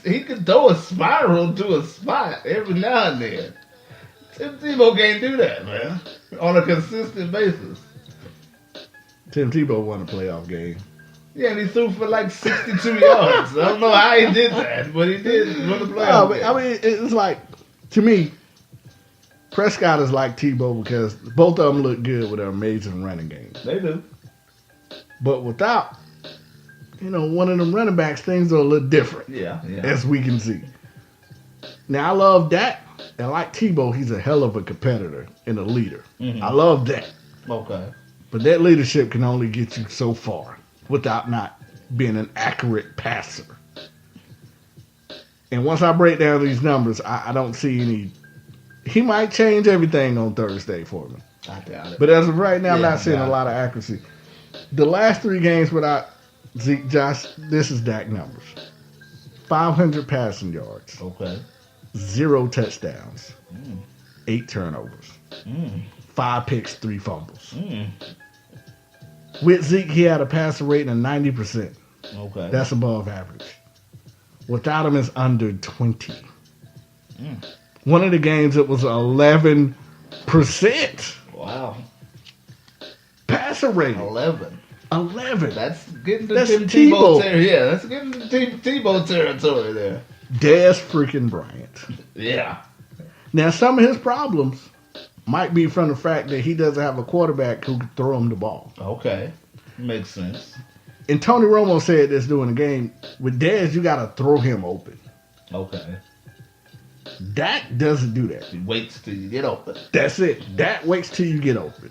He can throw a spiral to a spot every now and then. Tim Tebow can't do that, man, on a consistent basis. Tim Tebow won a playoff game. Yeah, and he threw for like 62 yards. I don't know how he did that, but he did win the playoff game. I mean, it's like, to me, Prescott is like Tebow because both of them look good with their amazing running games. They do. But without, one of them running backs, things are a little different. Yeah. As we can see. Now, I love Dak. And like Tebow, he's a hell of a competitor and a leader. Mm-hmm. I love that. Okay. But that leadership can only get you so far without not being an accurate passer. And once I break down these numbers, I don't see any. He might change everything on Thursday for me. I doubt it. But as of right now, I'm not seeing a lot of accuracy. The last 3 games without Zeke, Josh, this is Dak numbers. 500 passing yards. Okay. 0 touchdowns. 8 turnovers. 5 picks, 3 fumbles. With Zeke, he had a passer rating of 90%. Okay. That's above average. Without him, it's under 20. One of the games, it was 11%. Wow. Passer rating. 11. That's getting to That's Tim Tebow territory. Yeah, that's getting to Tebow territory there. Dez freaking Bryant. Yeah. Now, some of his problems might be from the fact that he doesn't have a quarterback who can throw him the ball. Okay. Makes sense. And Tony Romo said this during the game. With Dez, you got to throw him open. Okay. Dak doesn't do that. He waits till you get open. That's it. Dak waits till you get open.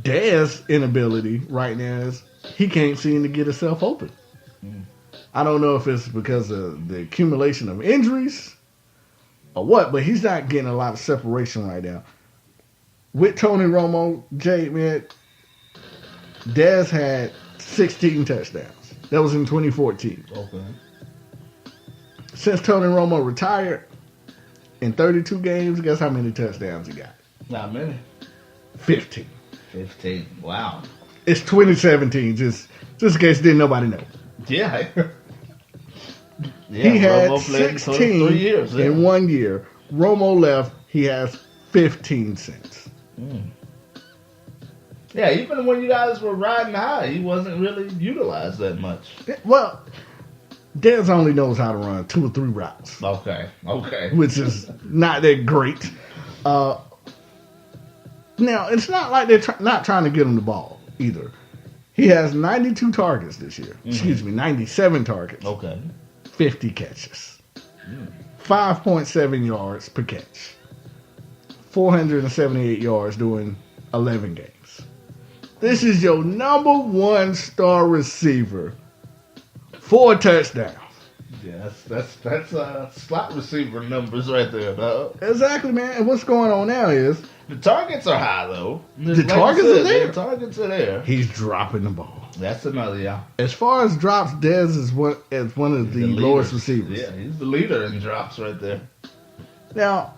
Dez's inability right now is he can't seem to get himself open. I don't know if it's because of the accumulation of injuries or what, but he's not getting a lot of separation right now. With Tony Romo, Jay, man, Dez had 16 touchdowns. That was in 2014. Okay. Since Tony Romo retired, in 32 games, guess how many touchdowns he got? Not many. 15. 15. Wow. It's 2017, just in case didn't nobody know. Yeah. He had Romo 16 years, in 1 year. Romo left, he has 15 cents. Yeah, even when you guys were riding high, he wasn't really utilized that much. Well, Dez only knows how to run 2 or 3 routes. Okay. Which is not that great. Now, it's not like they're not trying to get him the ball either. He has 92 targets this year. Excuse me, 97 targets. Okay. 50 catches. 5.7 yards per catch. 478 yards during 11 games. This is your number 1 star receiver. 4 touchdowns. Yeah, that's slot receiver numbers right there, dog. Exactly, man. And what's going on now is the targets are high though. The targets are there. The targets are there. He's dropping the ball. That's another, yeah. As far as drops, Dez is one of the lowest receivers. Yeah, he's the leader in drops right there. Now,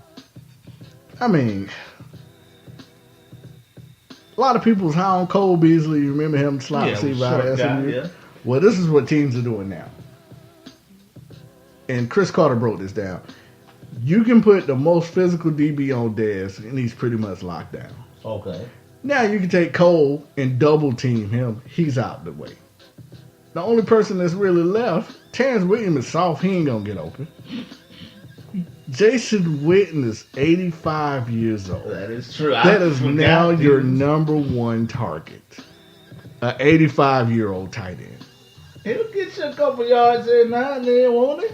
I mean, a lot of people's high on Cole Beasley. You remember him, slot receiver out of SMU? Yeah. Well, this is what teams are doing now. And Chris Carter broke this down. You can put the most physical DB on Dez, and he's pretty much locked down. Okay. Now you can take Cole and double team him. He's out the way. The only person that's really left, Terrence Williams is soft. He ain't going to get open. Jason Witten is 85 years old. That is true. That is now your number 1 target. An 85-year-old tight end. He'll get you a couple yards in now and then, won't he?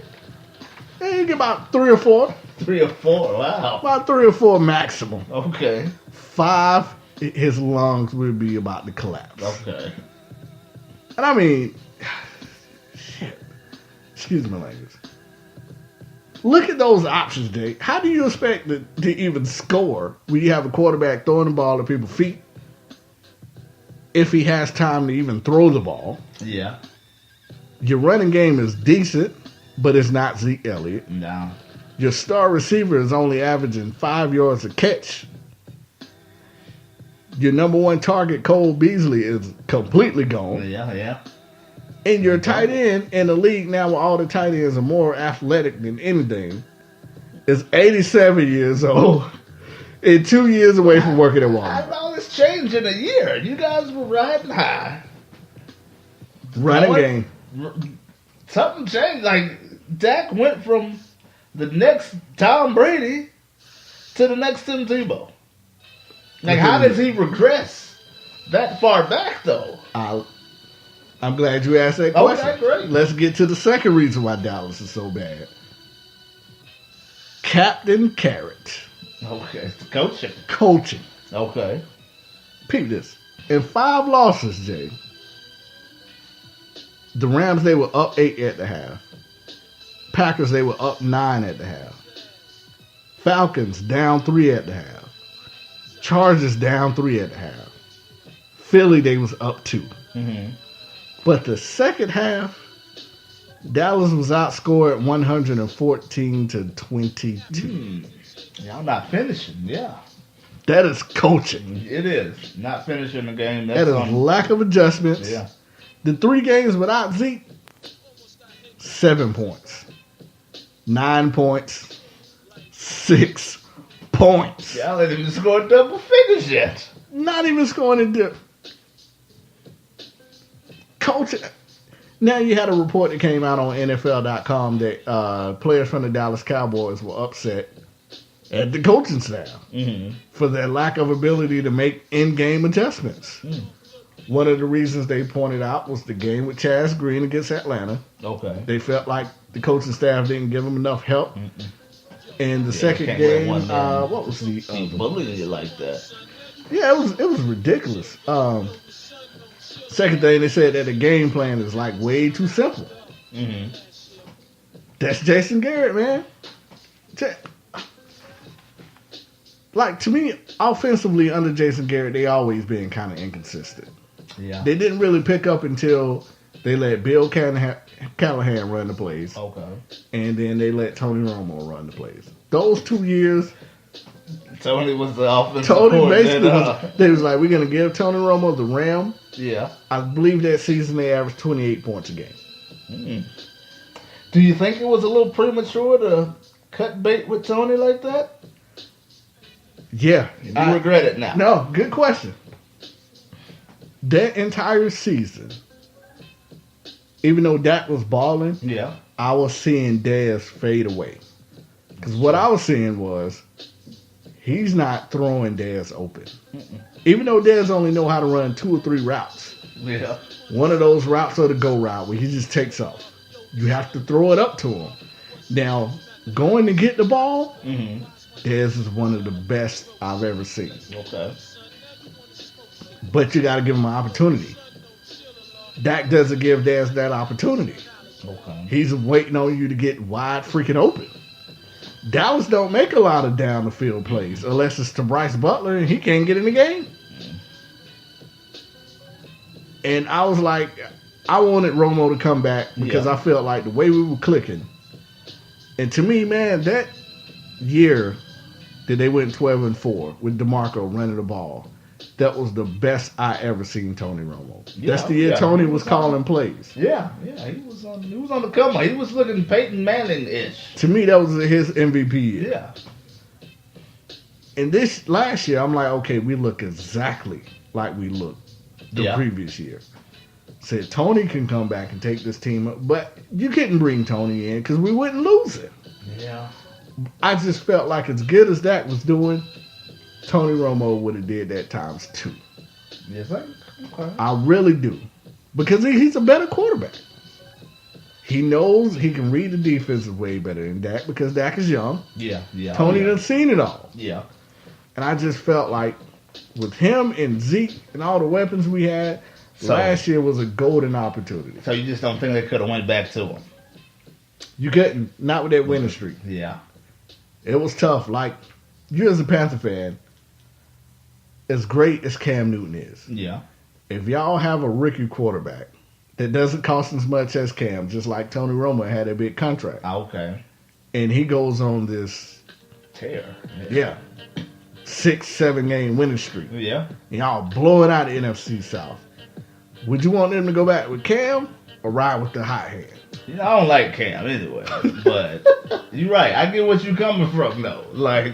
Yeah, you get about 3 or 4. 3 or 4, wow. About 3 or 4 maximum. Okay. 5, his lungs will be about to collapse. Okay. And I mean, shit. Excuse my language. Look at those options, Jake. How do you expect to even score when you have a quarterback throwing the ball at people's feet? If he has time to even throw the ball. Yeah. Your running game is decent, but it's not Zeke Elliott. No. Your star receiver is only averaging 5 yards a catch. Your number 1 target, Cole Beasley, is completely gone. Yeah. And your tight end in the league now, where all the tight ends are more athletic than anything, is 87 years old and 2 years away from working at Walmart. How all this changed in a year? You guys were riding high. Running game. Something changed. Like, Dak went from the next Tom Brady to the next Tim Tebow. Like, how does he regress that far back, though? I'm glad you asked that question. Okay, great. Let's get to the second reason why Dallas is so bad. Captain Carrot. Okay, coaching. Coaching. Okay. Peep this. In 5 losses, Jay, the Rams, they were up 8 at the half. Packers, they were up 9 at the half. Falcons, down 3 at the half. Chargers, down 3 at the half. Philly, they was up 2. Mm-hmm. But the second half, Dallas was outscored 114-22. Y'all not finishing, yeah. That is coaching. It is. Not finishing the game. That is lack of adjustments. Yeah. The 3 games without Zeke, 7 points. 9 points. 6 points. Y'all ain't even scored double figures yet. Not even scoring in dip. Coaching. Now you had a report that came out on NFL.com that players from the Dallas Cowboys were upset at the coaching staff for their lack of ability to make in-game adjustments. One of the reasons they pointed out was the game with Chaz Green against Atlanta. Okay. They felt like the coaching staff didn't give them enough help. And the second game, what was the he bullied it like that. Yeah, it was ridiculous. Second thing, they said that the game plan is like way too simple. That's Jason Garrett, man. Like, to me, offensively under Jason Garrett, they always been kind of inconsistent. Yeah. They didn't really pick up until they let Bill Callahan run the plays. Okay. And then they let Tony Romo run the plays. Those 2 years, Tony was the offensive Tony basically coordinator. they was like, we're going to give Tony Romo the Ram. Yeah. I believe that season they averaged 28 points a game. Do you think it was a little premature to cut bait with Tony like that? Yeah. You regret it now? No, good question. That entire season, even though Dak was balling, Yeah. I was seeing Dez fade away. Because what I was seeing was, he's not throwing Dez open. Even though Dez only know how to run 2 or 3 routes. Yeah. One of those routes are the go route where he just takes off. You have to throw it up to him. Now, going to get the ball, Dez is one of the best I've ever seen. Okay. But you got to give him an opportunity. Dak doesn't give Dez that opportunity. Okay. He's waiting on you to get wide freaking open. Dallas don't make a lot of down the field plays unless it's to Bryce Butler and he can't get in the game. And I was like, I wanted Romo to come back because I felt like the way we were clicking. And to me, man, that year that they went 12-4 with DeMarco running the ball, that was the best I ever seen Tony Romo. That's the year Tony was calling plays. Yeah, he was on the come up. He was looking Peyton Manning-ish. To me, that was his MVP year. Yeah. And this last year, I'm like, okay, we look exactly like we looked the previous year. Said Tony can come back and take this team up, but you couldn't bring Tony in because we wouldn't lose it. Yeah. I just felt like as good as Dak was doing, Tony Romo would have did that times 2. You think? Okay. I really do. Because he's a better quarterback. He knows he can read the defense way better than Dak because Dak is young. Yeah. Tony done seen it all. Yeah. And I just felt like with him and Zeke and all the weapons we had, last year was a golden opportunity. So you just don't think they could have went back to him? You couldn't. Not with that winning streak. Yeah. It was tough. Like, you as a Panther fan, as great as Cam Newton is, if y'all have a rookie quarterback that doesn't cost as much as Cam, just like Tony Romo had a big contract. Okay. And he goes on this tear. 6-7 game winning streak. Yeah. And y'all blow it out of NFC South. Would you want them to go back with Cam or ride with the hot hand? You know, I don't like Cam anyway, but you're right. I get what you're coming from, though. Like,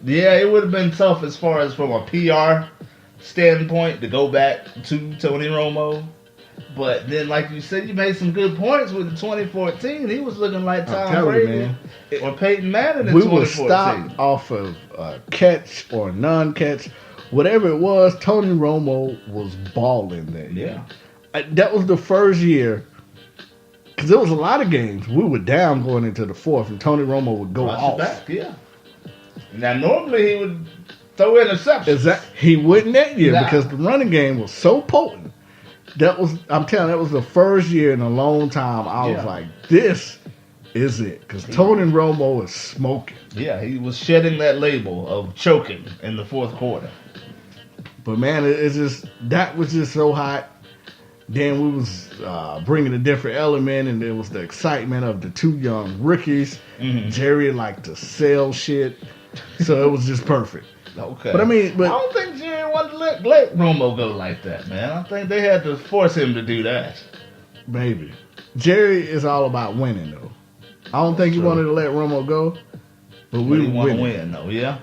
yeah, it would have been tough as far as from a PR standpoint to go back to Tony Romo. But then, like you said, you made some good points with the 2014. He was looking like Tom Brady or Peyton Manning in 2014. We were stopped off of catch or non-catch. Whatever it was, Tony Romo was balling that year. Yeah. That was the first year. Because there was a lot of games. We were down going into the fourth, and Tony Romo would go off. Back, yeah. Now, normally he would throw interceptions. He wouldn't that year because the running game was so potent. I'm telling you, that was the first year in a long time I was like, this is it. Because Tony Romo is smoking. Yeah, he was shedding that label of choking in the fourth quarter. But, man, that was just so hot. Then we was bringing a different element, and there was the excitement of the two young rookies. Mm-hmm. Jerry liked to sell shit, so it was just perfect. Okay. But I don't think Jerry wanted to let Romo go like that, man. I think they had to force him to do that. Maybe. Jerry is all about winning, though. I don't think he wanted to let Romo go, but we want to win, though, yeah?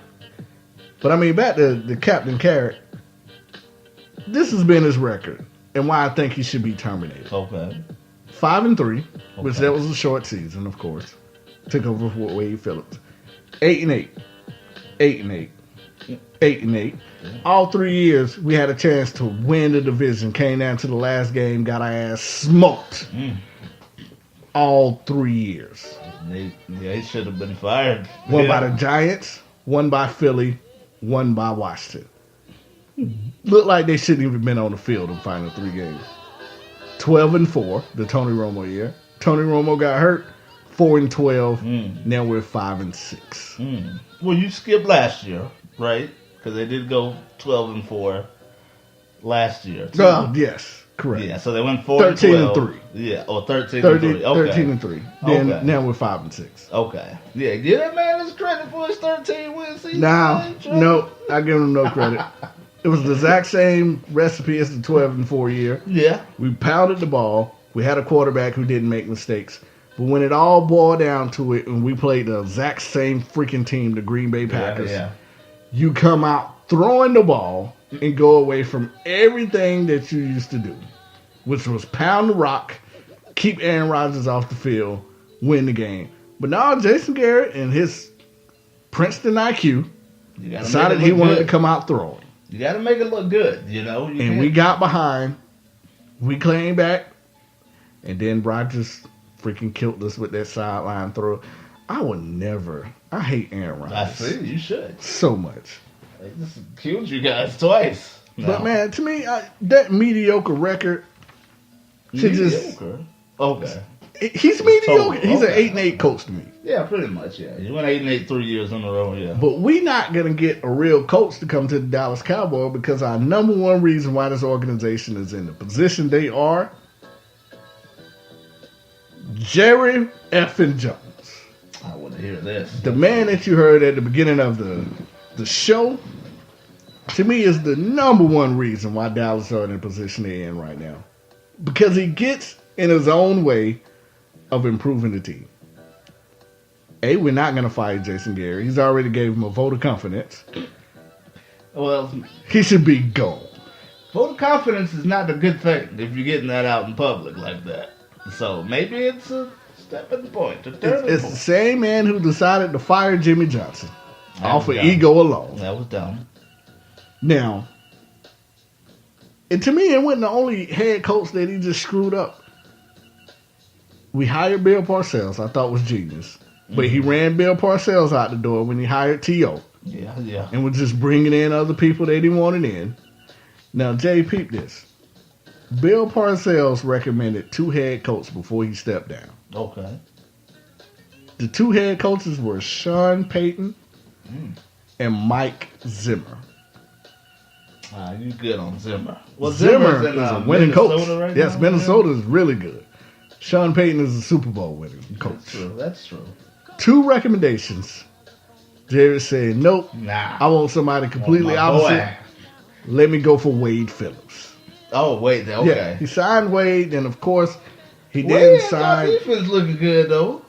But, back to the Captain Carrot. This has been his record. And why I think he should be terminated. Okay. 5-3, which that was a short season, of course. Took over for Wade Phillips. 8-8. 8-8. 8-8. Yeah. All 3 years, we had a chance to win the division. Came down to the last game, got our ass smoked. All 3 years. They should have been fired. One by the Giants, one by Philly, one by Washington. Looked like they shouldn't even been on the field in the final 3 games. 12-4, the Tony Romo year. Tony Romo got hurt. 4-12. Now we're 5-6. Well, you skipped last year, right? Because they did go 12-4 last year. Too. Yes, correct. Yeah, so they went 4-12. 13-3. Yeah, 13-3. Okay. 13-3. Then now we're 5-6. Okay. Yeah, give that man his credit for his 13-win season. No, I give him no credit. It was the exact same recipe as the 12-4 year. Yeah. We pounded the ball. We had a quarterback who didn't make mistakes. But when it all boiled down to it, and we played the exact same freaking team, the Green Bay Packers, you come out throwing the ball and go away from everything that you used to do, which was pound the rock, keep Aaron Rodgers off the field, win the game. But now Jason Garrett and his Princeton IQ decided he wanted to come out throwing. You got to make it look good, you know. We got behind. We came back. And then Rodgers freaking killed us with that sideline throw. I hate Aaron Rodgers. I see. You should. So much. They just killed you guys twice. No. But, man, to me, that mediocre record should just... Okay. He's mediocre. He's an 8-8 coach to me. Yeah, pretty much, yeah. He went 8-8 3 years in a row, yeah. But we not going to get a real coach to come to the Dallas Cowboys because our number one reason why this organization is in the position they are, Jerry effing Jones. I want to hear this. The man that you heard at the beginning of the show, to me, is the number one reason why Dallas are in the position they're in right now. Because he gets in his own way of improving the team. We're not going to fire Jason Garrett. He's already gave him a vote of confidence. Well, he should be gone. Vote of confidence is not a good thing if you're getting that out in public like that. So maybe it's a step at the point. It's the same man who decided to fire Jimmy Johnson off of ego alone. That was dumb. Now, and to me, it wasn't the only head coach that he just screwed up. We hired Bill Parcells. I thought was genius. But he ran Bill Parcells out the door when he hired T.O. Yeah. And was just bringing in other people they didn't want in. Now, Jay, peep this. Bill Parcells recommended 2 head coaches before he stepped down. Okay. The 2 head coaches were Sean Payton and Mike Zimmer. You good on Zimmer. Well, Zimmer is a winning coach. Right yes, now, Minnesota is really good. Sean Payton is a Super Bowl winning coach. That's true. 2 recommendations. Jerry said, nope. Nah. I want somebody completely opposite. Let me go for Wade Phillips. Oh, wait. Okay. Yeah, he signed Wade, and of course, He Well, didn't yeah, sign. defense looking good though.